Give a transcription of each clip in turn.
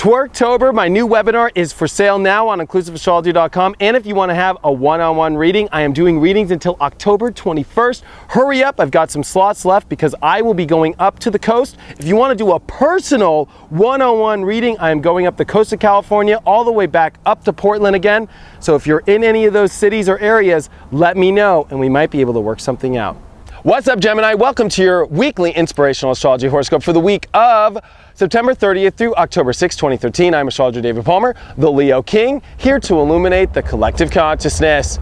Twerktober, my new webinar, is for sale now on inclusiveastrology.com. And if you want to have a one-on-one reading, I am doing readings until October 21st. Hurry up, I've got some slots left because I will be going up to the coast. If you want to do a personal one-on-one reading, I am going up the coast of California all the way back up to Portland again. So if you're in any of those cities or areas, let me know and we might be able to work something out. What's up, Gemini? Welcome to your weekly inspirational astrology horoscope for the week of September 30th through October 6th, 2013. I'm astrologer David Palmer, the Leo King, here to illuminate the collective consciousness.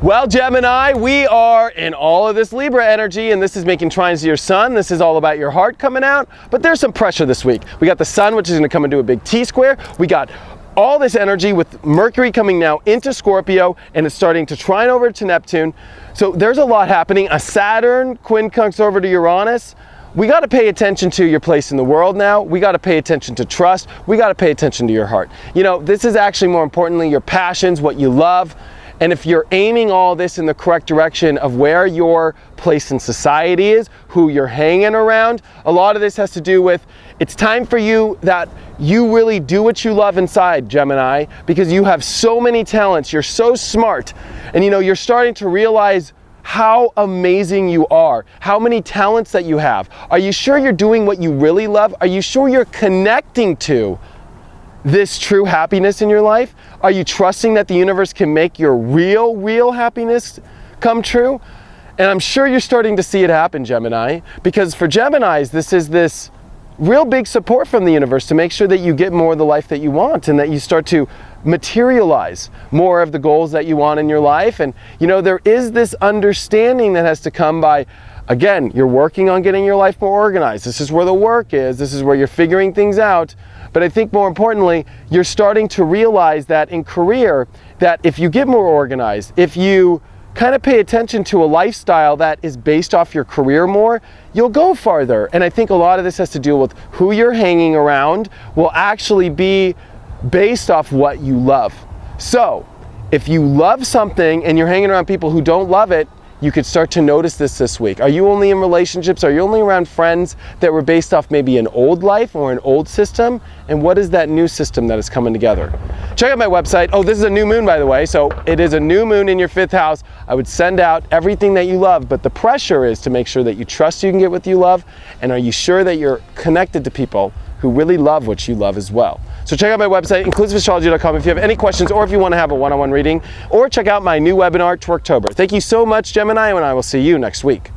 Well, Gemini, we are in all of this Libra energy, and this is making trines to your sun. This is all about your heart coming out, but there's some pressure this week. We got the sun, which is going to come into a big T-square. We got all this energy with Mercury coming now into Scorpio, and it's starting to trine over to Neptune. So there's a lot happening. A Saturn quincunx over to Uranus. We got to pay attention to your place in the world now. We got to pay attention to trust. We got to pay attention to your heart. You know, this is actually more importantly your passions, what you love. And if you're aiming all this in the correct direction of where your place in society is, who you're hanging around, a lot of this has to do with it's time for you that you really do what you love inside, Gemini, because you have so many talents. You're so smart. And you know, you're starting to realize how amazing you are, how many talents that you have. Are you sure you're doing what you really love? Are you sure you're connecting to this true happiness in your life? Are you trusting that the universe can make your real happiness come true? And I'm sure you're starting to see it happen, Gemini, because for Geminis, this is this real big support from the universe to make sure that you get more of the life that you want and that you start to materialize more of the goals that you want in your life. And you know, there is this understanding that has to come by, again, you're working on getting your life more organized. This is where the work is. This is where you're figuring things out. But I think more importantly, you're starting to realize that in career, that if you get more organized, if you kind of pay attention to a lifestyle that is based off your career more, you'll go farther. And I think a lot of this has to do with who you're hanging around will actually be based off what you love. So if you love something and you're hanging around people who don't love it, you could start to notice this week. Are you only in relationships? Are you only around friends that were based off maybe an old life or an old system? And what is that new system that is coming together? Check out my website. Oh, this is a new moon, by the way. So it is a new moon in your 5th house. I would send out everything that you love, but the pressure is to make sure that you trust you can get what you love. And are you sure that you're connected to people who really love what you love as well? So check out my website, inclusiveastrology.com, if you have any questions or if you want to have a one-on-one reading, or check out my new webinar, Twerktober. Thank you so much, Gemini, and I will see you next week.